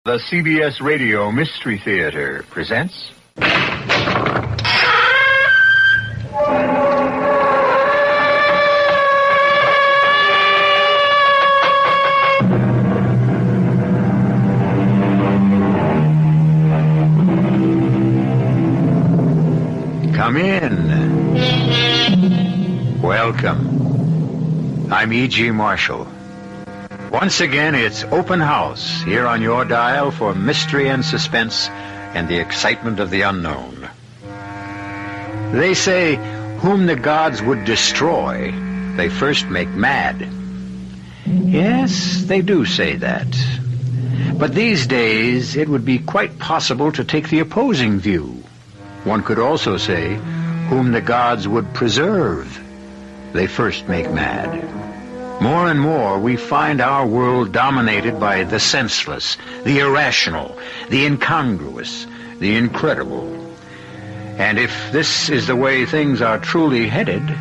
The CBS Radio Mystery Theater presents... Come in. Welcome. I'm E.G. Marshall. Once again, it's open house here on your dial for mystery and suspense and the excitement of the unknown. They say, whom the gods would destroy, they first make mad. Yes, they do say that. But these days, it would be quite possible to take the opposing view. One could also say, whom the gods would preserve, they first make mad. More and more, we find our world dominated by the senseless, the irrational, the incongruous, the incredible. And if this is the way things are truly headed,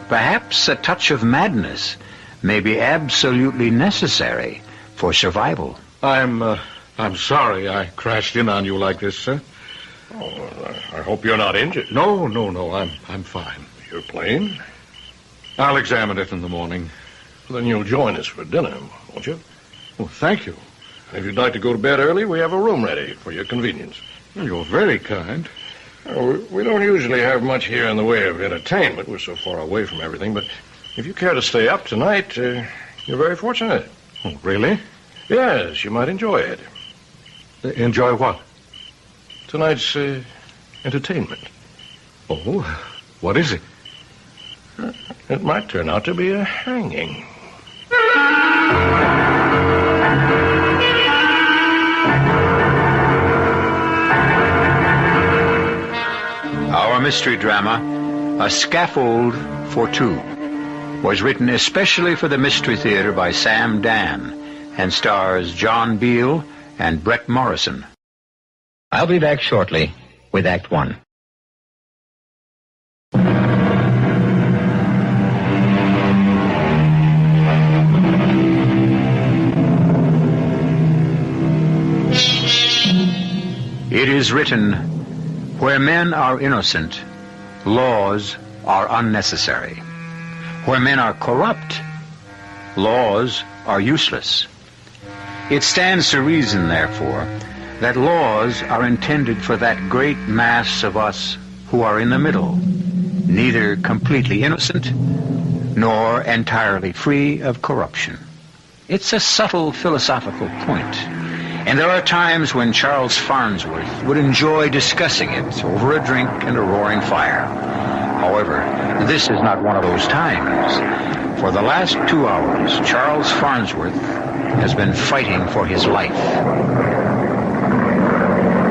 perhaps a touch of madness may be absolutely necessary for survival. I'm sorry I crashed in on you like this, sir. Oh, I hope you're not injured. No, I'm fine. Your plane? I'll examine it in the morning. Then you'll join us for dinner, won't you? Oh, thank you. If you'd like to go to bed early, we have a room ready for your convenience. You're very kind. We don't usually have much here in the way of entertainment. We're so far away from everything. But if you care to stay up tonight, you're very fortunate. Oh, really? Yes, you might enjoy it. Enjoy what? Tonight's entertainment. Oh, what is it? It might turn out to be a hanging. Our mystery drama, A Scaffold for Two, was written especially for the Mystery Theater by Sam Dann and stars John Beal and Bret Morrison. I'll be back shortly with Act One. It is written, where men are innocent, laws are unnecessary. Where men are corrupt, laws are useless. It stands to reason, therefore, that laws are intended for that great mass of us who are in the middle, neither completely innocent nor entirely free of corruption. It's a subtle philosophical point. And there are times when Charles Farnsworth would enjoy discussing it over a drink and a roaring fire. However, this is not one of those times. For the last 2 hours, Charles Farnsworth has been fighting for his life.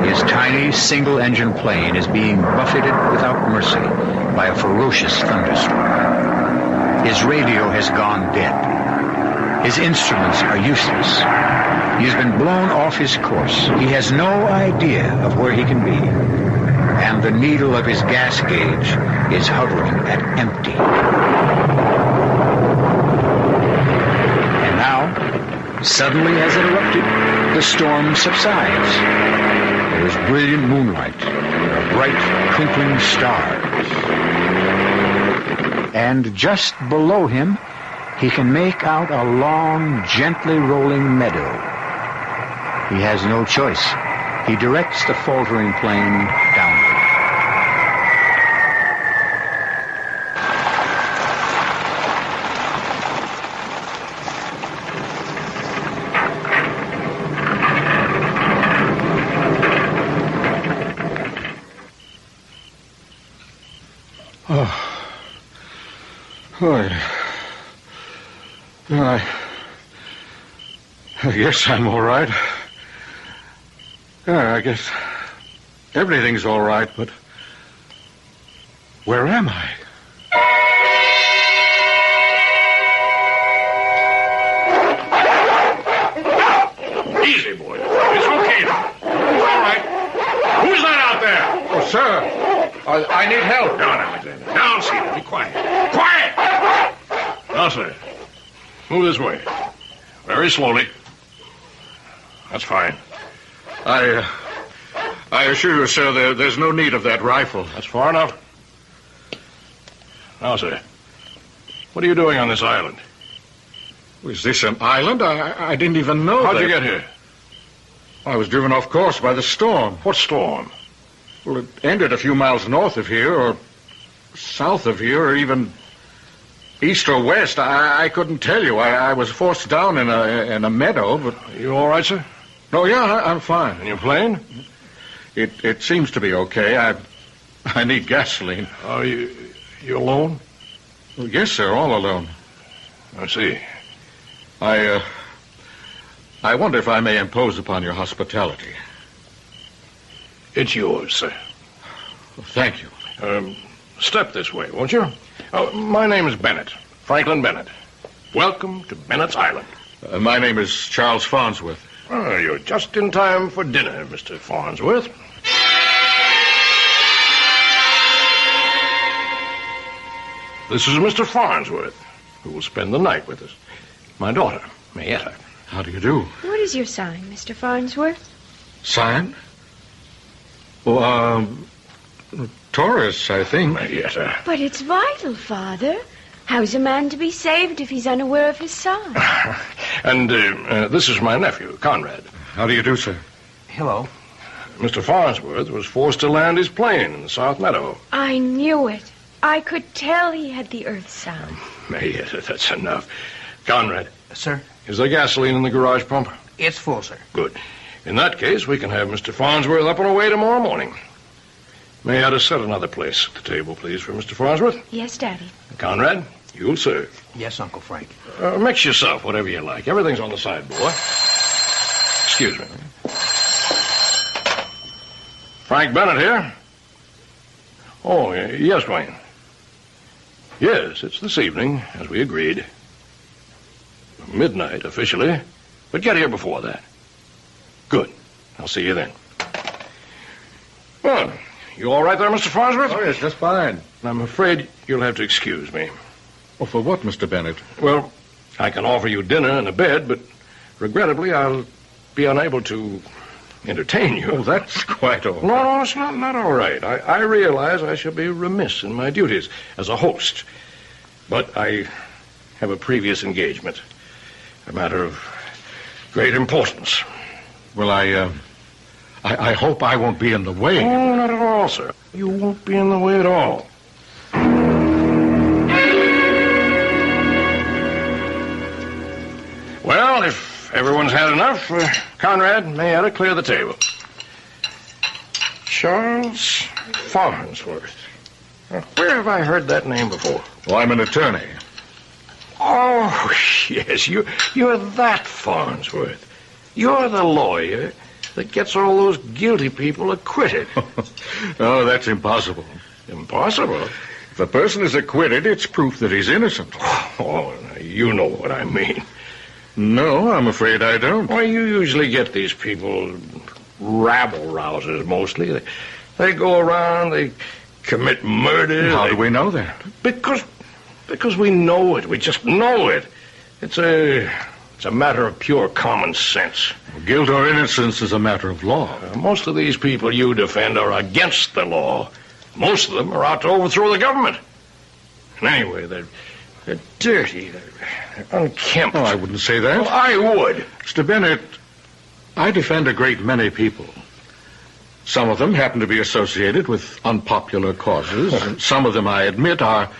His tiny single-engine plane is being buffeted without mercy by a ferocious thunderstorm. His radio has gone dead. His instruments are useless. He has been blown off his course. He has no idea of where he can be. And the needle of his gas gauge is hovering at empty. And now, suddenly as it erupted, the storm subsides. There is brilliant moonlight. There are bright, twinkling stars. And just below him, he can make out a long, gently rolling meadow. He has no choice. He directs the faltering plane downward. I guess I'm all right. Yeah, I guess everything's all right, but where am I? Easy, boy. It's okay now. It's all right. Who's that out there? Oh, sir, I need help. Down, Alexander. Down, Cedar. Be quiet. Quiet! Now, sir. Move this way. Very slowly. That's fine. I assure you, sir, there's no need of that rifle. That's far enough. Now, sir, what are you doing on this island? Is this an island? I didn't even know How'd that. you get here? I was driven off course by the storm. What storm? Well, it ended a few miles north of here, or south of here, or even east or west. I couldn't tell you. I was forced down in a meadow, but... Are you all right, sir? Oh, yeah, I'm fine. And your plane? It seems to be okay. I need gasoline. Oh, you alone? Well, yes, sir, all alone. I see. I wonder if I may impose upon your hospitality. It's yours, sir. Well, thank you. Step this way, won't you? My name is Bennett. Franklin Bennett. Welcome to Bennett's Island. My name is Charles Farnsworth. Oh, you're just in time for dinner, Mr. Farnsworth. This is Mr. Farnsworth, who will spend the night with us. My daughter, Mayetta. How do you do? What is your sign, Mr. Farnsworth? Sign? Oh, Taurus, I think. Mayetta. But it's vital, Father. How's a man to be saved if he's unaware of his sign? And this is my nephew, Conrad. How do you do, sir? Hello. Mr. Farnsworth was forced to land his plane in the South Meadow. I knew it. I could tell he had the earth sign. Mayetta, that's enough. Conrad, Sir, is there gasoline in the garage pump? it's full, sir. Good. In that case, we can have Mr. Farnsworth up and away tomorrow morning. May I just set another place at the table, please, for Mr. Farnsworth? Yes, Daddy. Conrad, you'll serve. Yes, Uncle Frank. Mix yourself, whatever you like. Everything's on the sideboard. Excuse me. Frank Bennett here. Oh, yes, Wayne. Yes, it's this evening, as we agreed. Midnight, officially. But get here before that. Good. I'll see you then. Well, you all right there, Mr. Farnsworth? Oh, yes, just fine. I'm afraid you'll have to excuse me. Oh, for what, Mr. Bennett? Well, I can offer you dinner and a bed, but regrettably I'll be unable to entertain you. Oh, that's quite all right. No, it's not all right. I realize I shall be remiss in my duties as a host. But I have a previous engagement. A matter of great importance. Well, I hope I won't be in the way. Oh, not at all, sir. You won't be in the way at all. Well, if everyone's had enough, Conrad, may I clear the table. Charles Farnsworth. Where have I heard that name before? Well, I'm an attorney. Oh, yes, you're that Farnsworth. You're the lawyer that gets all those guilty people acquitted. Oh, that's impossible. Impossible? If a person is acquitted, it's proof that he's innocent. Oh, you know what I mean. No, I'm afraid I don't. Why, you usually get these people, rabble-rousers mostly. They go around, they commit murder. How do we know that? Because we know it. We just know it. It's a matter of pure common sense. Guilt or innocence is a matter of law. Most of these people you defend are against the law. Most of them are out to overthrow the government. And anyway, they're dirty. They're unkempt. Oh, I wouldn't say that. Well, I would. Mr. Bennett, I defend a great many people. Some of them happen to be associated with unpopular causes. And some of them, I admit, are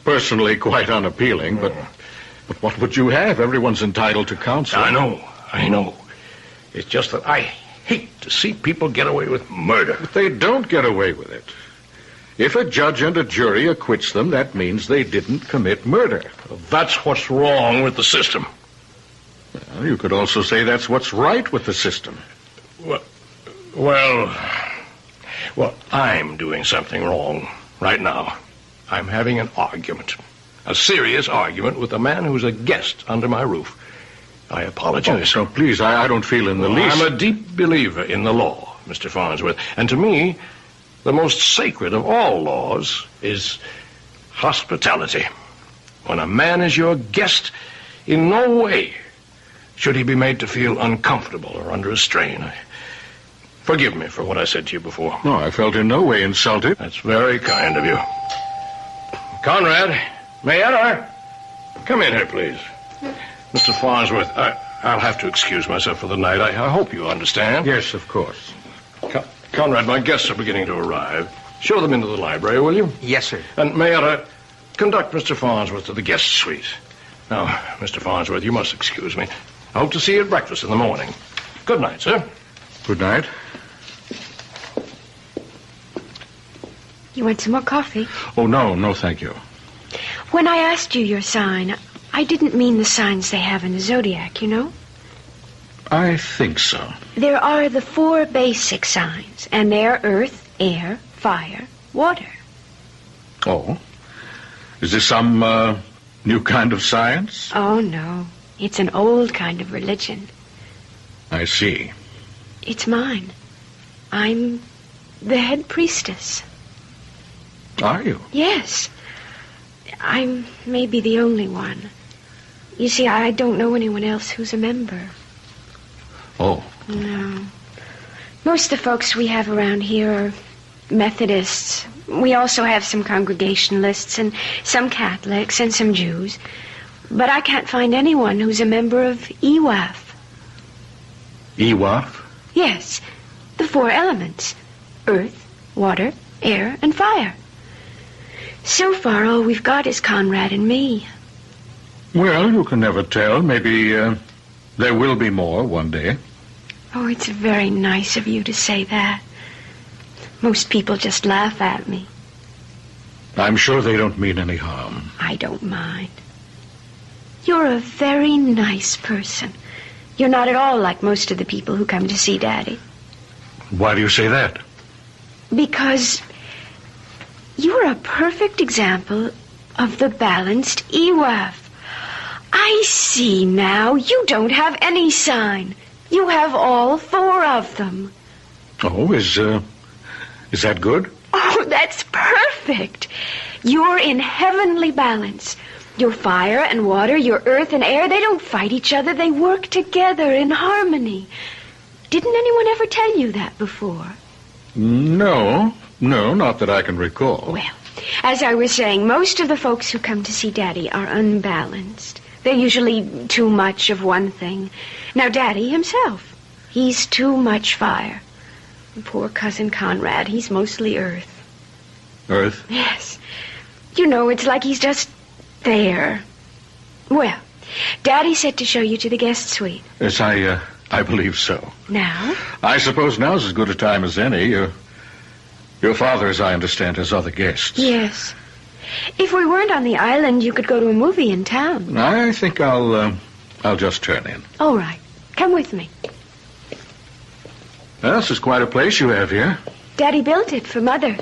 personally quite unappealing. But what would you have? Everyone's entitled to counsel. I know. It's just that I hate to see people get away with murder. But they don't get away with it. If a judge and a jury acquits them, that means they didn't commit murder. That's what's wrong with the system. Well, you could also say that's what's right with the system. Well, I'm doing something wrong right now. I'm having an argument. A serious argument with a man who's a guest under my roof. I apologize. Oh, so please, I don't feel in the least... I'm a deep believer in the law, Mr. Farnsworth. And to me, the most sacred of all laws is hospitality. When a man is your guest, in no way should he be made to feel uncomfortable or under a strain. forgive me for what I said to you before. No, I felt in no way insulted. That's very kind of you. Conrad, Mayetta, come in here, please. Mr. Farnsworth, I'll have to excuse myself for the night. I hope you understand. Yes, of course. Conrad, my guests are beginning to arrive. Show them into the library, will you? Yes, sir. And Mayetta, conduct Mr. Farnsworth to the guest suite. Now, Mr. Farnsworth, you must excuse me. I hope to see you at breakfast in the morning. Good night, sir. Good night. You want some more coffee? Oh, no, thank you. When I asked you your sign, I didn't mean the signs they have in the zodiac, you know? I think so. There are the 4 basic signs, and they're earth, air, fire, water. Oh? Is this some, new kind of science? Oh, no. It's an old kind of religion. I see. It's mine. I'm the head priestess. Are you? Yes. I'm maybe the only one. You see, I don't know anyone else who's a member. Oh. No. Most of the folks we have around here are Methodists. We also have some Congregationalists and some Catholics and some Jews. But I can't find anyone who's a member of EWAF. EWAF? Yes, the 4 elements. Earth, water, air, and fire. So far, all we've got is Conrad and me. Well, you can never tell. Maybe, there will be more one day. Oh, it's very nice of you to say that. Most people just laugh at me. I'm sure they don't mean any harm. I don't mind. You're a very nice person. You're not at all like most of the people who come to see Daddy. Why do you say that? Because you're a perfect example of the balanced EWAF. I see now. You don't have any sign. You have all 4 of them. Oh, is that good? Oh, that's perfect. You're in heavenly balance. Your fire and water, your earth and air, they don't fight each other. They work together in harmony. Didn't anyone ever tell you that before? No, not that I can recall. Well, as I was saying, most of the folks who come to see Daddy are unbalanced. They're usually too much of one thing. Now, Daddy himself, he's too much fire. Poor cousin Conrad, he's mostly earth. Earth? Yes. You know, it's like he's just there. Well, Daddy said to show you to the guest suite. Yes, I believe so. Now? I suppose now's as good a time as any. Your father, as I understand, has other guests. Yes. If we weren't on the island, you could go to a movie in town. I think I'll just turn in. All right. Come with me. Well, this is quite a place you have here. Daddy built it for Mother.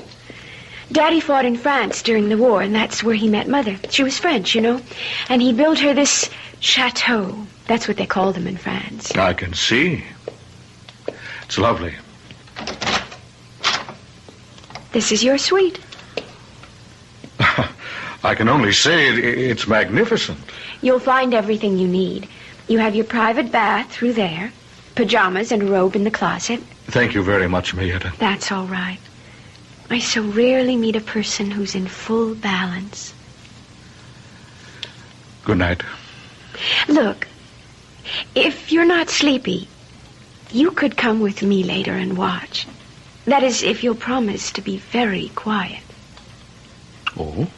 Daddy fought in France during the war, and that's where he met Mother. She was French, you know. And he built her this chateau. That's what they call them in France. I can see. It's lovely. This is your suite. I can only say it's magnificent. You'll find everything you need. You have your private bath through there, pajamas and a robe in the closet. Thank you very much, Mayetta. That's all right. I so rarely meet a person who's in full balance. Good night. Look, if you're not sleepy, you could come with me later and watch. That is, if you'll promise to be very quiet. Oh?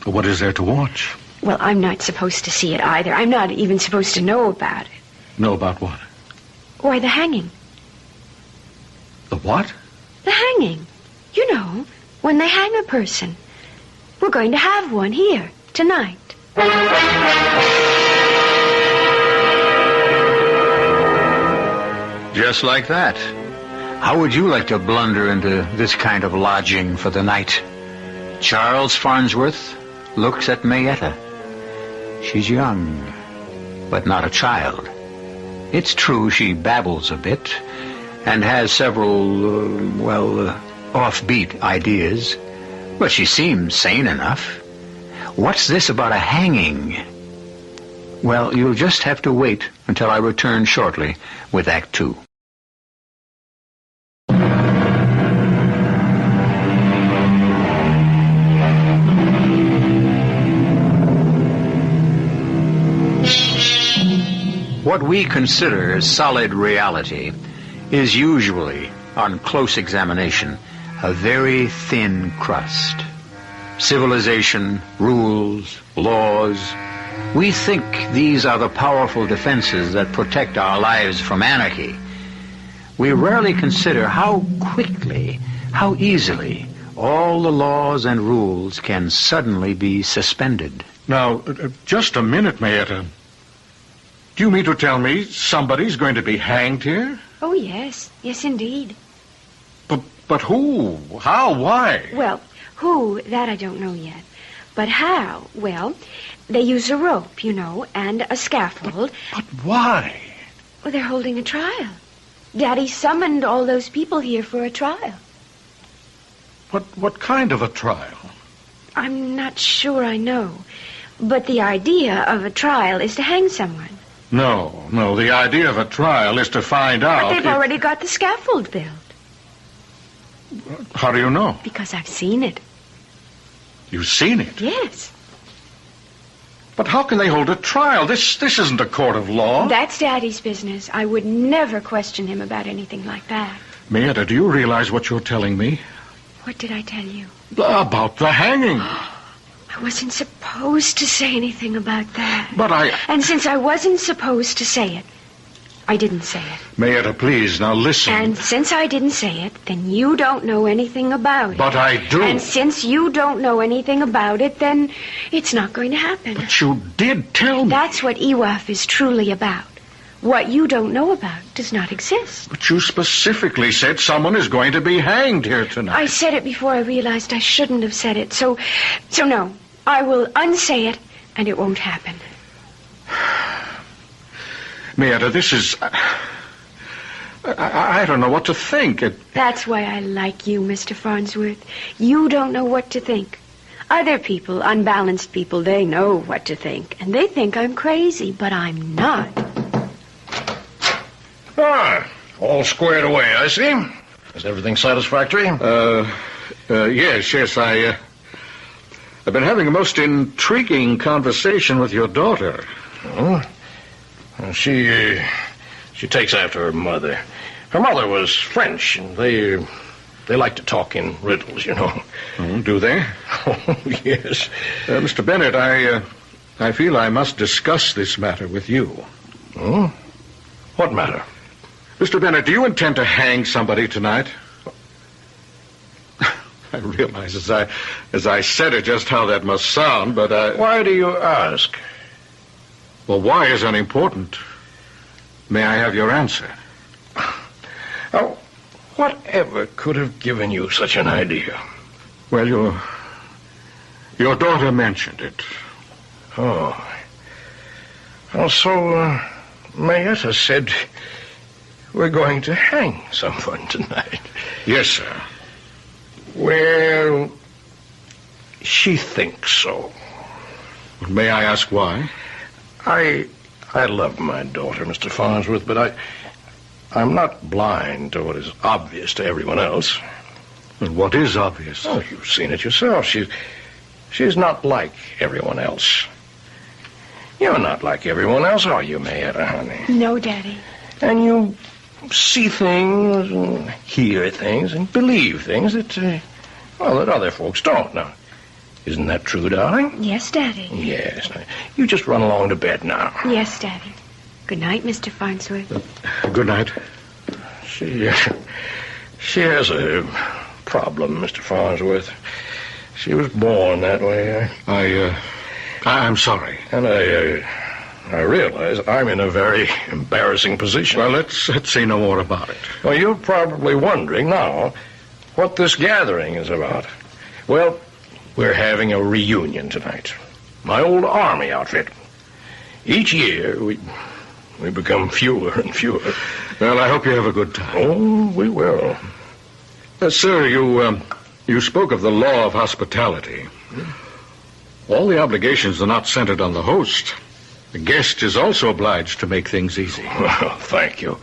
What is there to watch? Well, I'm not supposed to see it either. I'm not even supposed to know about it. Know about what? Why, the hanging. The what? The hanging. You know, when they hang a person. We're going to have one here, tonight. Just like that. How would you like to blunder into this kind of lodging for the night? Charles Farnsworth looks at Mayetta. She's young, but not a child. It's true she babbles a bit and has several, offbeat ideas, but she seems sane enough. What's this about a hanging? Well, you'll just have to wait until I return shortly with Act 2. What we consider solid reality is usually, on close examination, a very thin crust. Civilization, rules, laws. We think these are the powerful defenses that protect our lives from anarchy. We rarely consider how quickly, how easily, all the laws and rules can suddenly be suspended. Now, just a minute, Mayetta. Do you mean to tell me somebody's going to be hanged here? Oh, yes. Yes, indeed. But who? How? Why? Well, who, that I don't know yet. But how? Well, they use a rope, you know, and a scaffold. But why? Well, they're holding a trial. Daddy summoned all those people here for a trial. What kind of a trial? I'm not sure I know. But the idea of a trial is to hang someone. No. The idea of a trial is to find out But they've already got the scaffold built. How do you know? Because I've seen it. You've seen it? Yes. But how can they hold a trial? This isn't a court of law. That's Daddy's business. I would never question him about anything like that. Mayetta, do you realize what you're telling me? What did I tell you? About the hanging. I wasn't supposed to say anything about that. But And since I wasn't supposed to say it, I didn't say it. Mayetta, please, now listen. And since I didn't say it, then you don't know anything about it. But I do. And since you don't know anything about it, then it's not going to happen. But you did tell me. That's what EWAF is truly about. What you don't know about does not exist. But you specifically said someone is going to be hanged here tonight. I said it before I realized I shouldn't have said it. So no. I will unsay it, and it won't happen. Mayetta, this is... I don't know what to think. That's why I like you, Mr. Farnsworth. You don't know what to think. Other people, unbalanced people, they know what to think. And they think I'm crazy, but I'm not. All squared away, I see. Is everything satisfactory? Yes, I've been having a most intriguing conversation with your daughter. Oh? She takes after her mother. Her mother was French, and they like to talk in riddles, you know. Oh, do they? Oh, yes. Mr. Bennett, I feel I must discuss this matter with you. Oh? What matter? Mr. Bennett, do you intend to hang somebody tonight? I realize as I said it just how that must sound, but Why do you ask? Well, why is unimportant. May I have your answer? Oh, whatever could have given you such an idea? Well, your daughter mentioned it. Oh. Also, Mayetta said we're going to hang someone tonight. Yes, sir. Well, she thinks so. May I ask why? I love my daughter, Mr. Farnsworth, but I'm not blind to what is obvious to everyone else. And what is obvious? Oh, you've seen it yourself. She's not like everyone else. You're not like everyone else, are you, Mayetta, honey? No, Daddy. And you see things and hear things and believe things that other folks don't. Now, isn't that true, darling? Yes, Daddy. Yes. Now, you just run along to bed now. Yes, Daddy. Good night, Mr. Farnsworth. Good night. She has a problem, Mr. Farnsworth. She was born that way. I'm sorry. And I realize I'm in a very embarrassing position. Well, let's say no more about it. Well, you're probably wondering now what this gathering is about. Well, we're having a reunion tonight. My old army outfit. Each year, we become fewer and fewer. Well, I hope you have a good time. Oh, we will. Sir, you spoke of the law of hospitality. All the obligations are not centered on the host. The guest is also obliged to make things easy. Well, thank you.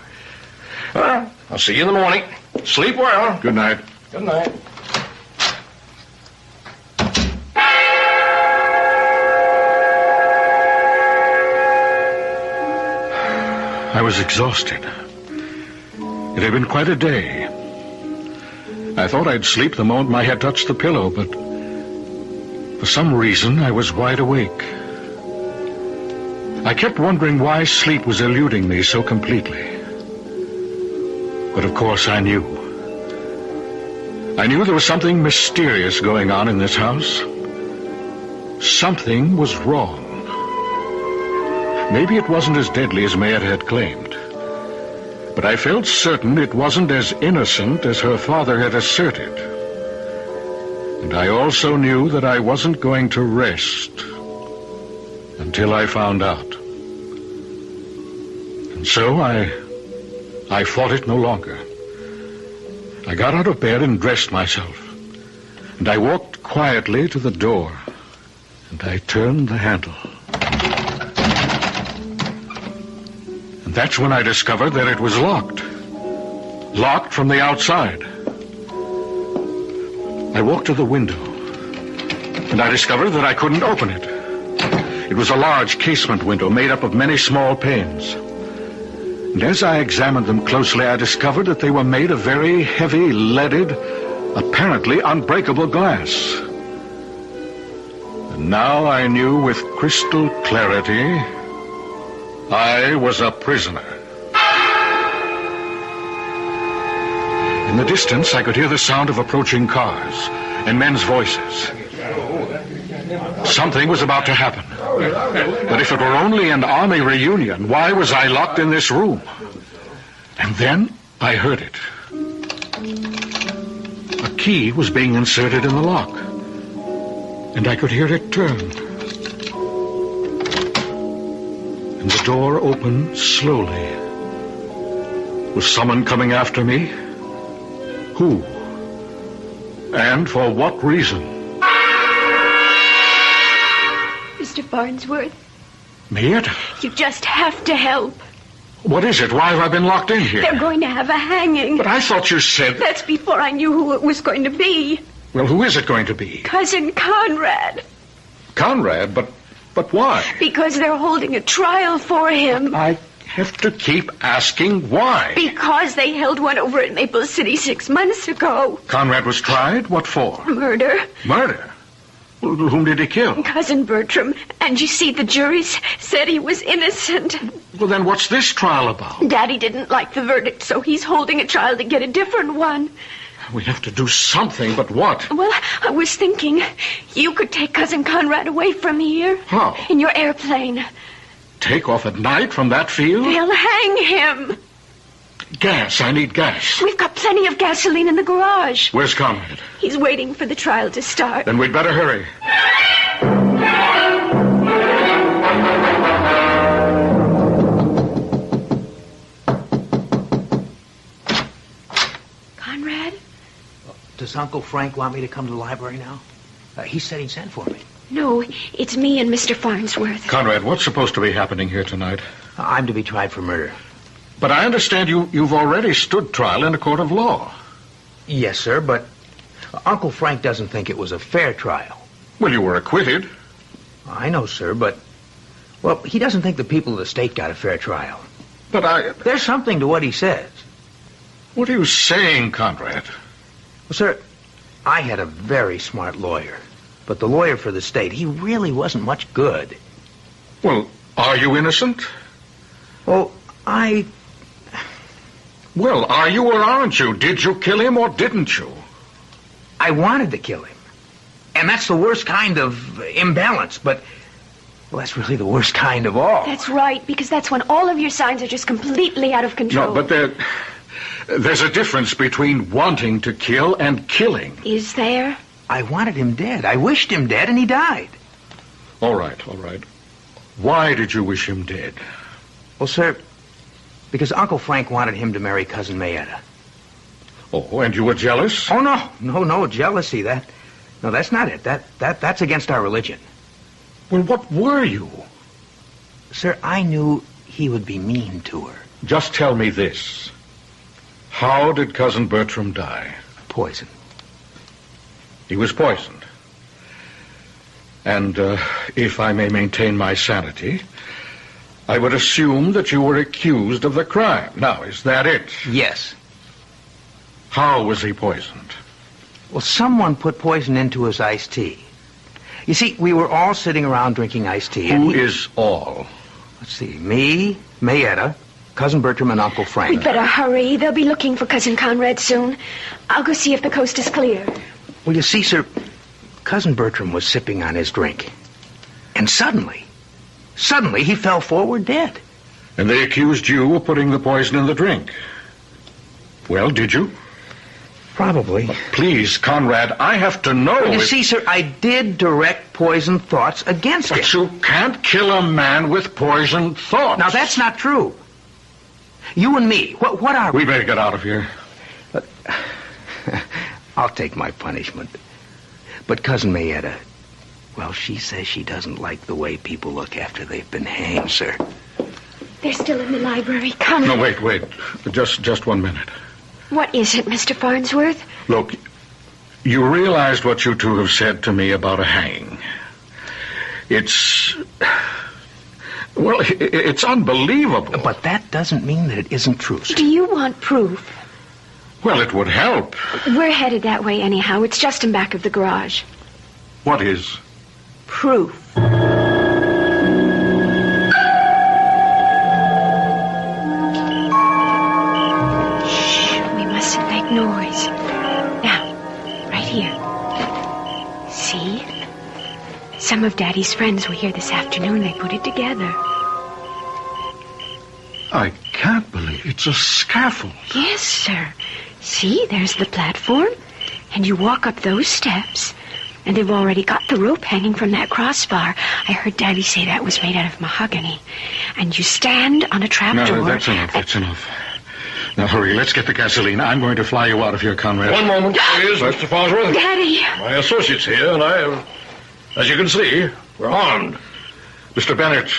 Well, I'll see you in the morning. Sleep well. Good night. Good night. was exhausted. It had been quite a day. I thought I'd sleep the moment my head touched the pillow, but for some reason I was wide awake. I kept wondering why sleep was eluding me so completely. But of course I knew. I knew there was something mysterious going on in this house. Something was wrong. Maybe it wasn't as deadly as Mayetta had claimed, but I felt certain it wasn't as innocent as her father had asserted. And I also knew that I wasn't going to rest until I found out. And so I fought it no longer. I got out of bed and dressed myself, and I walked quietly to the door, and I turned the handle. And that's when I discovered that it was locked. Locked from the outside. I walked to the window, and I discovered that I couldn't open it. It was a large casement window made up of many small panes. And as I examined them closely, I discovered that they were made of very heavy, leaded, apparently unbreakable glass. And now I knew with crystal clarity I was a prisoner. In the distance, I could hear the sound of approaching cars and men's voices. Something was about to happen. But if it were only an army reunion, why was I locked in this room? And then I heard it. A key was being inserted in the lock, and I could hear it turn. And the door opened slowly. Was someone coming after me? Who? And for what reason? Mr. Farnsworth, Mayetta? you just have to help. What is it? Why have I been locked in here? They're going to have a hanging. But I thought you said... That's before I knew who it was going to be. Well, who is it going to be? Cousin Conrad. Conrad? But why? Because they're holding a trial for him. I have to keep asking why. Because they held one over at Maple City 6 months ago. Conrad was tried? What for? Murder. Murder? Well, whom did he kill? Cousin Bertram. And you see, the jury said he was innocent. Well, then what's this trial about? Daddy didn't like the verdict, so he's holding a trial to get a different one. We have to do something, but what? Well, I was thinking you could take Cousin Conrad away from here. How? In your airplane. Take off at night from that field? They'll hang him. Gas. I need gas. We've got plenty of gasoline in the garage. Where's Conrad? He's waiting for the trial to start. Then we'd better hurry. Conrad? Does Uncle Frank want me to come to the library now? He said he'd send for me. No, it's me and Mr. Farnsworth. Conrad, what's supposed to be happening here tonight? I'm to be tried for murder. But I understand you've already stood trial in a court of law. Yes, sir, but Uncle Frank doesn't think it was a fair trial. Well, you were acquitted. I know, sir, but... Well, he doesn't think the people of the state got a fair trial. But There's something to what he says. What are you saying, Conrad? Well, sir, I had a very smart lawyer. But the lawyer for the state, he really wasn't much good. Well, are you innocent? Well, Well, are you or aren't you? Did you kill him or didn't you? I wanted to kill him. And that's the worst kind of imbalance, but... Well, that's really the worst kind of all. That's right, because that's when all of your signs are just completely out of control. No, but there's a difference between wanting to kill and killing. Is there? I wanted him dead. I wished him dead, and he died. All right. Why did you wish him dead? Well, sir, because Uncle Frank wanted him to marry Cousin Mayetta. Oh, and you were jealous? Oh, no, jealousy. No, that's not it. That's against our religion. Well, what were you? Sir, I knew he would be mean to her. Just tell me this. How did Cousin Bertram die? Poison. He was poisoned. And if I may maintain my sanity, I would assume that you were accused of the crime. Now, is that it? Yes. How was he poisoned? Well, someone put poison into his iced tea. You see, we were all sitting around drinking iced tea. Who is all? Let's see. Me, Mayetta, Cousin Bertram, and Uncle Frank. We'd better hurry. They'll be looking for Cousin Conrad soon. I'll go see if the coast is clear. Well, you see, sir, Cousin Bertram was sipping on his drink. And suddenly he fell forward dead. And they accused you of putting the poison in the drink. Well, did you? Probably. But please, Conrad, I have to know. Well, you see, sir, I did direct poison thoughts against him. But you can't kill a man with poisoned thoughts. Now, that's not true. You and me, what are we? We better get out of here. I'll take my punishment. But Cousin Mayetta, well, she says she doesn't like the way people look after they've been hanged, sir. They're still in the library. Come. No, wait. Just 1 minute. What is it, Mr. Farnsworth? Look, you realized what you two have said to me about a hanging. It's unbelievable. But that doesn't mean that it isn't true, sir. Do you want proof? Well, it would help. We're headed that way anyhow. It's just in back of the garage. What is? Proof. Noise. Now, right here. See? Some of Daddy's friends were here this afternoon. They put it together. I can't believe it's a scaffold. Yes, sir. See, there's the platform. And you walk up those steps. And they've already got the rope hanging from that crossbar. I heard Daddy say that was made out of mahogany. And you stand on a trapdoor. No, that's enough. Now, hurry, let's get the gasoline. I'm going to fly you out of here, Conrad. One moment, please, Mr. Farnsworth. Daddy! My associate's here, and as you can see, we're armed. Mr. Bennett,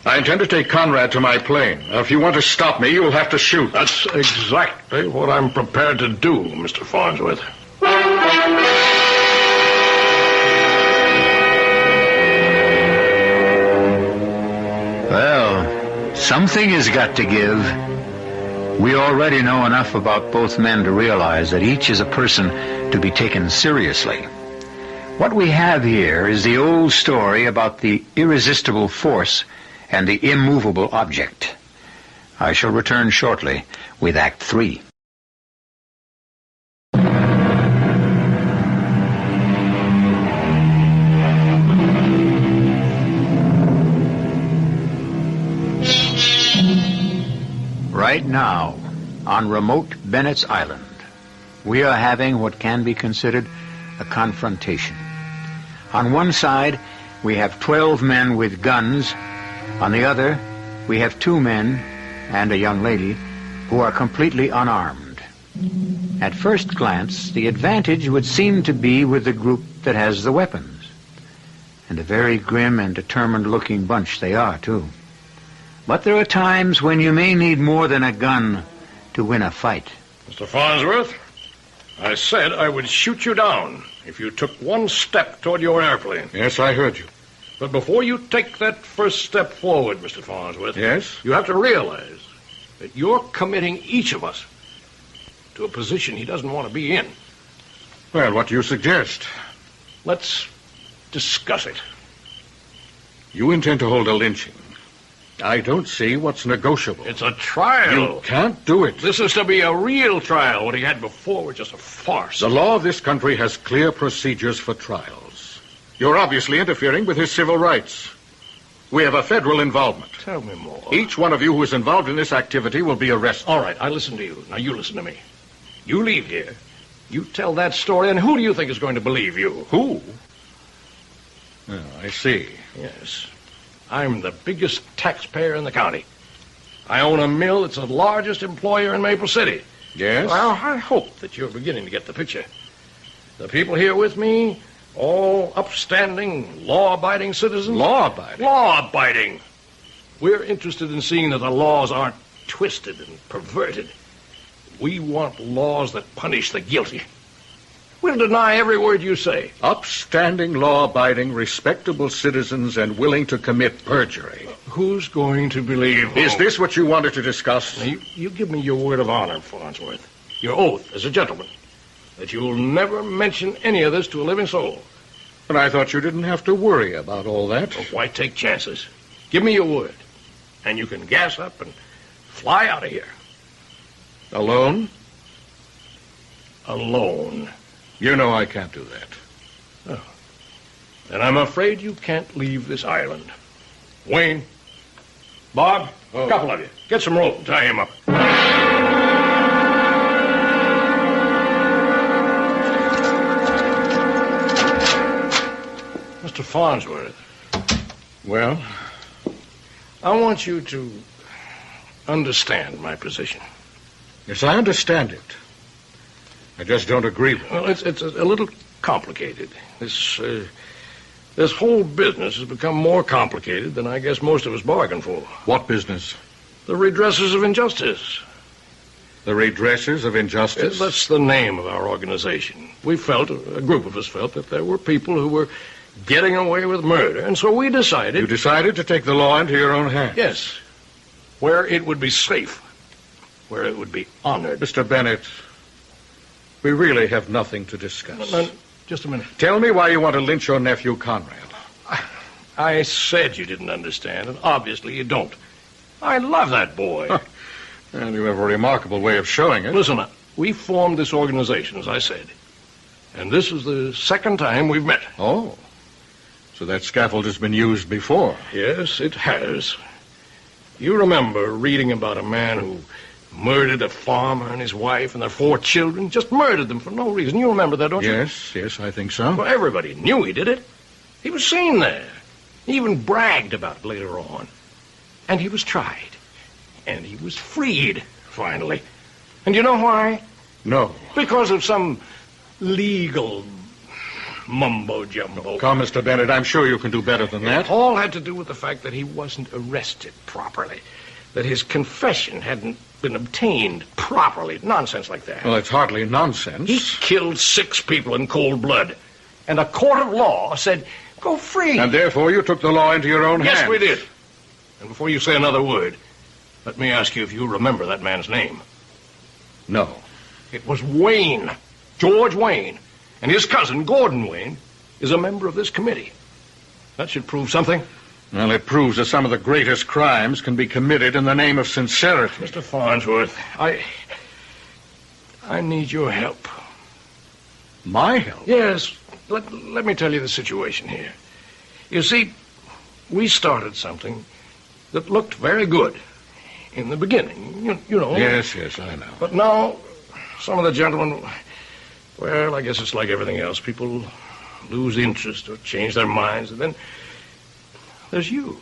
I intend to take Conrad to my plane. Now, if you want to stop me, you'll have to shoot. That's exactly what I'm prepared to do, Mr. Farnsworth. Well, something has got to give. We already know enough about both men to realize that each is a person to be taken seriously. What we have here is the old story about the irresistible force and the immovable object. I shall return shortly with Act 3. Right now, on remote Bennett's Island, we are having what can be considered a confrontation. On one side, we have 12 men with guns. On the other, we have 2 men and a young lady who are completely unarmed. At first glance, the advantage would seem to be with the group that has the weapons. And a very grim and determined-looking bunch they are, too. But there are times when you may need more than a gun to win a fight. Mr. Farnsworth, I said I would shoot you down if you took one step toward your airplane. Yes, I heard you. But before you take that first step forward, Mr. Farnsworth, Yes? you have to realize that you're committing each of us to a position he doesn't want to be in. Well, what do you suggest? Let's discuss it. You intend to hold a lynching. I don't see what's negotiable. It's a trial. You can't do it. This is to be a real trial. What he had before was just a farce. The law of this country has clear procedures for trials. You're obviously interfering with his civil rights. We have a federal involvement. Tell me more. Each one of you who is involved in this activity will be arrested. All right, I listen to you. Now you listen to me. You leave here. You tell that story, and who do you think is going to believe you? Who? Oh, I see. Yes. I'm the biggest taxpayer in the county. I own a mill that's the largest employer in Maple City. Yes? Well, I hope that you're beginning to get the picture. The people here with me, all upstanding, law-abiding citizens. Law-abiding? Law-abiding. We're interested in seeing that the laws aren't twisted and perverted. We want laws that punish the guilty. We'll deny every word you say. Upstanding, law-abiding, respectable citizens and willing to commit perjury. who's going to believe... Is this what you wanted to discuss? Now, you give me your word of honor, Farnsworth. Your oath as a gentleman. That you'll never mention any of this to a living soul. But I thought you didn't have to worry about all that. Well, why take chances? Give me your word. And you can gas up and fly out of here. Alone? Alone. You know I can't do that. Oh. Then I'm afraid you can't leave this island. Wayne, Bob, a couple of you. Get some rope and tie him up. Mr. Farnsworth. Well? I want you to understand my position. Yes, I understand it. I just don't agree with it. Well, it's a little complicated. This whole business has become more complicated than I guess most of us bargained for. What business? The redressers of injustice. The redressers of injustice? That's the name of our organization. We felt, a group of us felt, that there were people who were getting away with murder, and so we decided... You decided to take the law into your own hands? Yes. Where it would be safe. Where it would be honored. Mr. Bennett, we really have nothing to discuss. No, just a minute. Tell me why you want to lynch your nephew, Conrad. I said you didn't understand, and obviously you don't. I love that boy. And you have a remarkable way of showing it. Listen, we formed this organization, as I said. And this is the second time we've met. Oh. So that scaffold has been used before. Yes, it has. You remember reading about a man who murdered a farmer and his wife and their 4 children? Just murdered them for no reason. You remember that, don't you? Yes, I think so. Well, everybody knew he did it. He was seen there. He even bragged about it later on. And he was tried. And he was freed, finally. And you know why? No. Because of some legal mumbo-jumbo. Come, Mr. Bennett, I'm sure you can do better than that. It all had to do with the fact that he wasn't arrested properly. That his confession hadn't been obtained properly. Nonsense like that. Well, it's hardly nonsense. He killed 6 people in cold blood. And a court of law said, go free. And therefore you took the law into your own hands. Yes, we did. And before you say another word, let me ask you if you remember that man's name. No. It was Wayne. George Wayne. And his cousin, Gordon Wayne, is a member of this committee. That should prove something. Well, it proves that some of the greatest crimes can be committed in the name of sincerity. Mr. Farnsworth, I need your help. My help? Yes. Let me tell you the situation here. You see, we started something that looked very good in the beginning, you know. Yes, I know. But now, some of the gentlemen, well, I guess it's like everything else. People lose interest or change their minds, and then there's you.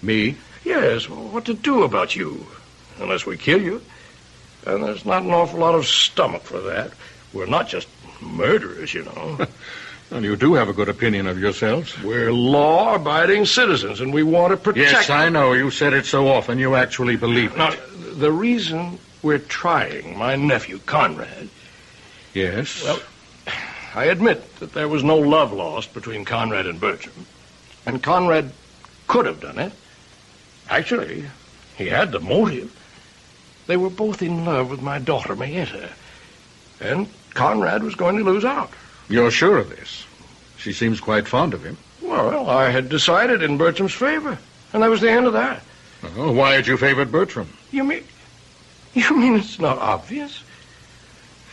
Me? Yes, well, what to do about you? Unless we kill you. And there's not an awful lot of stomach for that. We're not just murderers, you know. Well, you do have a good opinion of yourselves. We're law-abiding citizens, and we want to protect... Yes, I know. You said it so often. You actually believe it. Now, the reason we're trying my nephew, Conrad... Yes? Well, I admit that there was no love lost between Conrad and Bertram. And Conrad could have done it. Actually, he had the motive. They were both in love with my daughter, Mayetta. And Conrad was going to lose out. You're sure of this? She seems quite fond of him. Well, I had decided in Bertram's favor. And that was the end of that. Oh, why had you favored Bertram? You mean it's not obvious?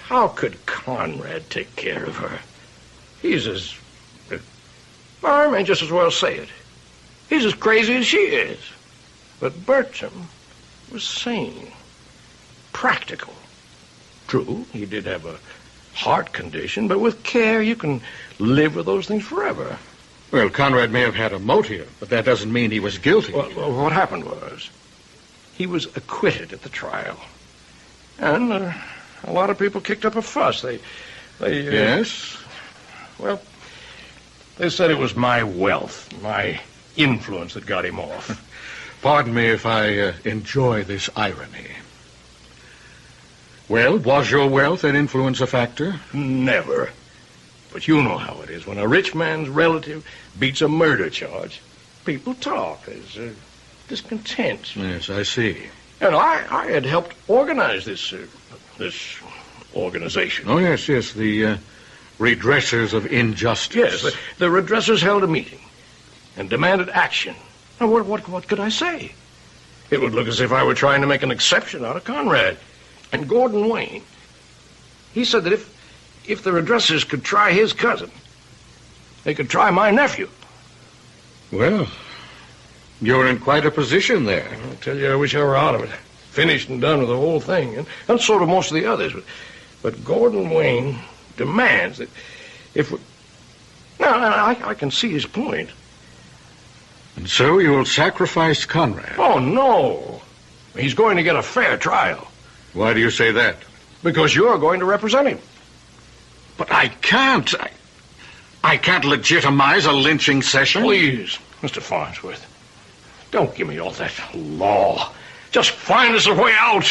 How could Conrad take care of her? He's as... I may just as well say it. He's as crazy as she is. But Bertram was sane. Practical. True, he did have a heart condition, but with care you can live with those things forever. Well, Conrad may have had a motive, but that doesn't mean he was guilty. Well, what happened was, he was acquitted at the trial. And a lot of people kicked up a fuss. They Yes? Well, they said it was my wealth, my influence that got him off. Pardon me if I enjoy this irony. Well, was your wealth and influence a factor? Never. But you know how it is. When a rich man's relative beats a murder charge, people talk. There's discontent. Yes, I see. And I had helped organize this organization. Oh, yes, the redressers of injustice. Yes, the redressers held a meeting and demanded action. Now, what could I say? It would look as if I were trying to make an exception out of Conrad. And Gordon Wayne, he said that if the redressers could try his cousin, they could try my nephew. Well, you're in quite a position there. I tell you, I wish I were out of it. Finished and done with the whole thing. And so do most of the others. But Gordon Wayne demands that if we... Now, I can see his point. And so you will sacrifice Conrad? Oh, no. He's going to get a fair trial. Why do you say that? Because you're going to represent him. But I can't. I can't legitimize a lynching session. Please, Mr. Farnsworth, don't give me all that law. Just find us a way out.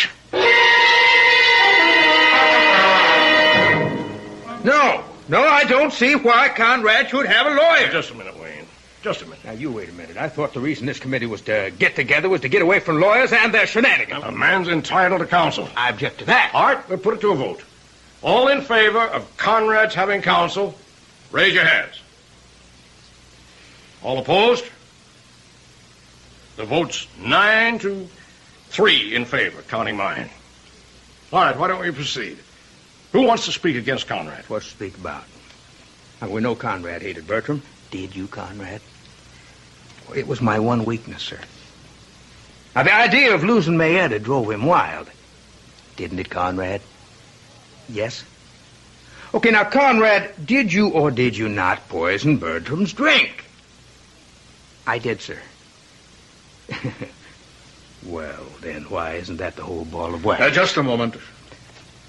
No, I don't see why Conrad should have a lawyer. Just a minute, Wayne. Just a minute. Now, you wait a minute. I thought the reason this committee was to get together was to get away from lawyers and their shenanigans. A man's entitled to counsel. I object to that. All right, we'll put it to a vote. All in favor of Conrad's having counsel, raise your hands. All opposed? The vote's 9-3 in favor, counting mine. All right, why don't we proceed? Who wants to speak against Conrad? What's to speak about? Now, we know Conrad hated Bertram. Did you, Conrad? Well, it was my one weakness, sir. Now, the idea of losing Mayetta drove him wild. Didn't it, Conrad? Yes? Okay, now, Conrad, did you or did you not poison Bertram's drink? I did, sir. Well, then, why isn't that the whole ball of wax? Just a moment.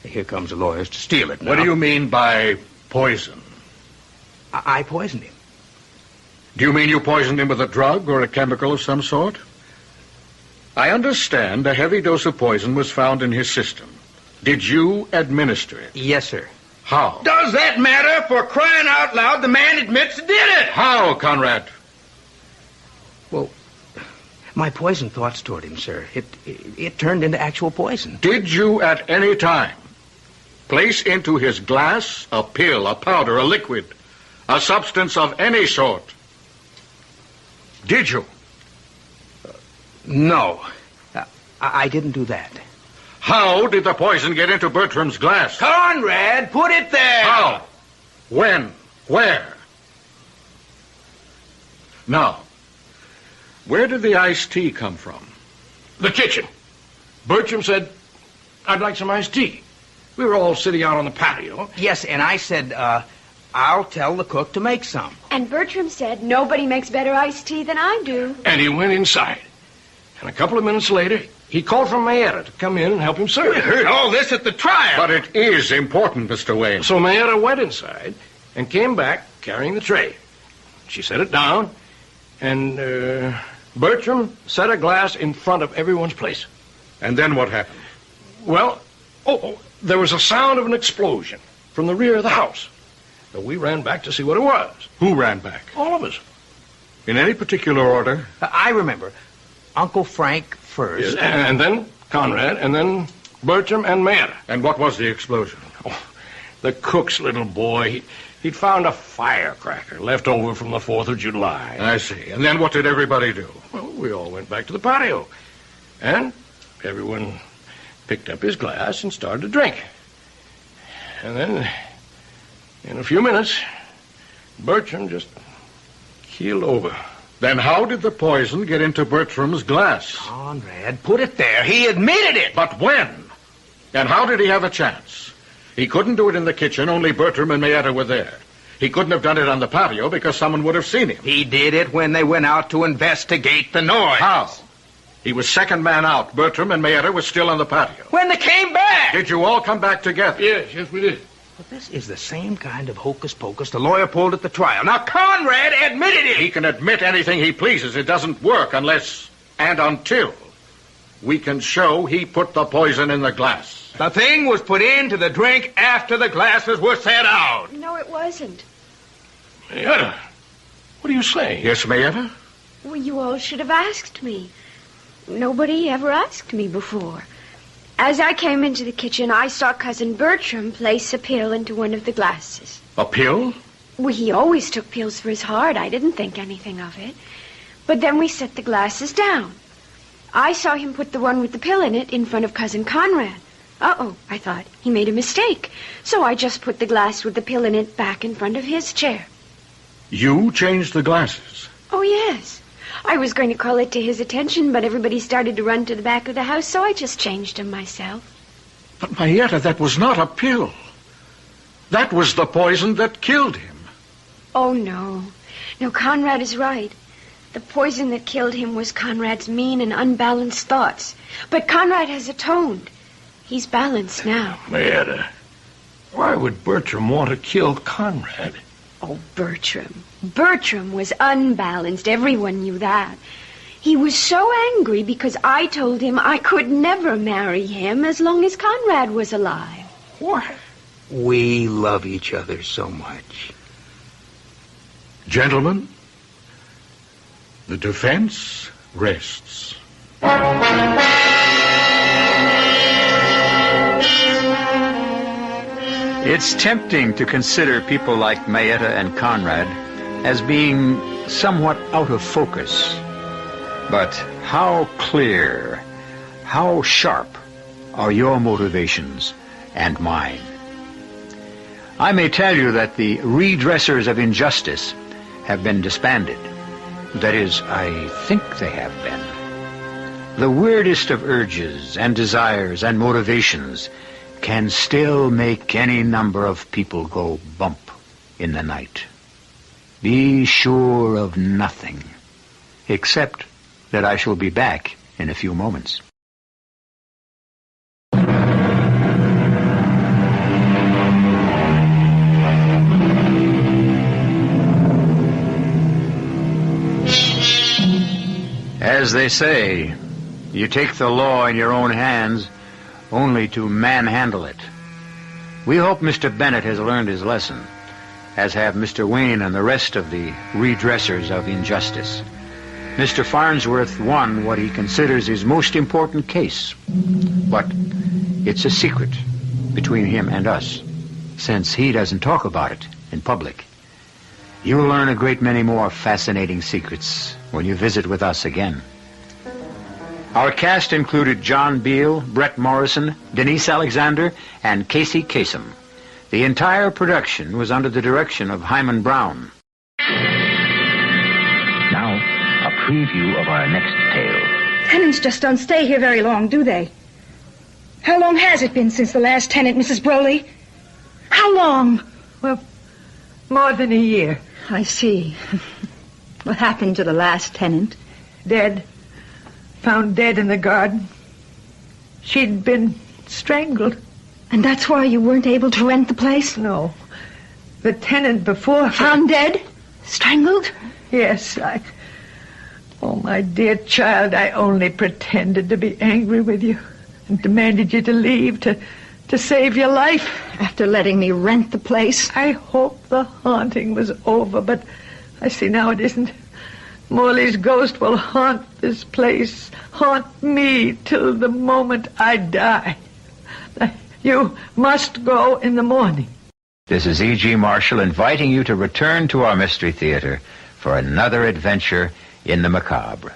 Here comes the lawyers to steal it now. What do you mean by poison? I poisoned him. Do you mean you poisoned him with a drug or a chemical of some sort? I understand a heavy dose of poison was found in his system. Did you administer it? Yes, sir. How? Does that matter? For crying out loud, the man admits he did it. How, Conrad? Well, my poison thoughts toward him, sir. It turned into actual poison. Did you at any time place into his glass a pill, a powder, a liquid, a substance of any sort? Did you? No. I didn't do that. How did the poison get into Bertram's glass? Conrad, put it there! How? When? Where? Now, where did the iced tea come from? The kitchen. Bertram said, I'd like some iced tea. We were all sitting out on the patio. Yes, and I said, I'll tell the cook to make some. And Bertram said, nobody makes better iced tea than I do. And he went inside. And a couple of minutes later, he called for Mayetta to come in and help him serve. We heard all this at the trial. But it is important, Mr. Wayne. So Mayetta went inside and came back carrying the tray. She set it down, and Bertram set a glass in front of everyone's place. And then what happened? Well, there was a sound of an explosion from the rear of the house. So we ran back to see what it was. Who ran back? All of us. In any particular order? I remember. Uncle Frank first. Yes, and then Conrad, and then Bertram and Mayetta. And what was the explosion? Oh, the cook's little boy, he'd found a firecracker left over from the 4th of July. I see. And then what did everybody do? Well, we all went back to the patio. And everyone picked up his glass and started to drink. And then, in a few minutes, Bertram just keeled over. Then how did the poison get into Bertram's glass? Conrad, put it there. He admitted it. But when? And how did he have a chance? He couldn't do it in the kitchen. Only Bertram and Mayetta were there. He couldn't have done it on the patio because someone would have seen him. He did it when they went out to investigate the noise. How? He was second man out. Bertram and Mayetta were still on the patio. When they came back. Did you all come back together? Yes, we did. But this is the same kind of hocus pocus the lawyer pulled at the trial. Now, Conrad admitted it. He can admit anything he pleases. It doesn't work unless and until we can show he put the poison in the glass. The thing was put into the drink after the glasses were set out. No, it wasn't. Mayetta, what are you saying? Yes, Mayetta? Well, you all should have asked me. Nobody ever asked me before. As I came into the kitchen, I saw Cousin Bertram place a pill into one of the glasses. A pill? Well, he always took pills for his heart. I didn't think anything of it. But then we set the glasses down. I saw him put the one with the pill in it in front of Cousin Conrad. Uh-oh, I thought. He made a mistake. So I just put the glass with the pill in it back in front of his chair. You changed the glasses? Oh, yes. I was going to call it to his attention, but everybody started to run to the back of the house, so I just changed them myself. But, Mayetta, that was not a pill. That was the poison that killed him. Oh, no. No, Conrad is right. The poison that killed him was Conrad's mean and unbalanced thoughts. But Conrad has atoned. He's balanced now. Mayetta, why would Bertram want to kill Conrad? Oh, Bertram. Bertram was unbalanced. Everyone knew that. He was so angry because I told him I could never marry him as long as Conrad was alive. What? We love each other so much. Gentlemen, the defense rests. It's tempting to consider people like Mayetta and Conrad as being somewhat out of focus. But how clear, how sharp are your motivations and mine? I may tell you that the redressers of injustice have been disbanded. That is, I think they have been. The weirdest of urges and desires and motivations can still make any number of people go bump in the night. Be sure of nothing, except that I shall be back in a few moments. As they say, you take the law in your own hands only to manhandle it. We hope Mr. Bennett has learned his lesson, as have Mr. Wayne and the rest of the redressers of injustice. Mr. Farnsworth won what he considers his most important case, but it's a secret between him and us, since he doesn't talk about it in public. You'll learn a great many more fascinating secrets when you visit with us again. Our cast included John Beal, Bret Morrison, Denise Alexander, and Casey Kasem. The entire production was under the direction of Himan Brown. Now, a preview of our next tale. Tenants just don't stay here very long, do they? How long has it been since the last tenant, Mrs. Broley? How long? Well, more than a year. I see. What happened to the last tenant? Dead. Found dead in the garden. She'd been strangled. And that's why you weren't able to rent the place? No. The tenant before her... Found dead? Strangled? Yes, Oh, my dear child, I only pretended to be angry with you and demanded you to leave to save your life. After letting me rent the place? I hoped the haunting was over, but I see now it isn't. Morley's ghost will haunt this place, haunt me till the moment I die. You must go in the morning. This is E.G. Marshall inviting you to return to our Mystery Theater for another adventure in the macabre.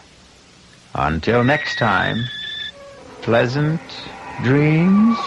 Until next time, pleasant dreams.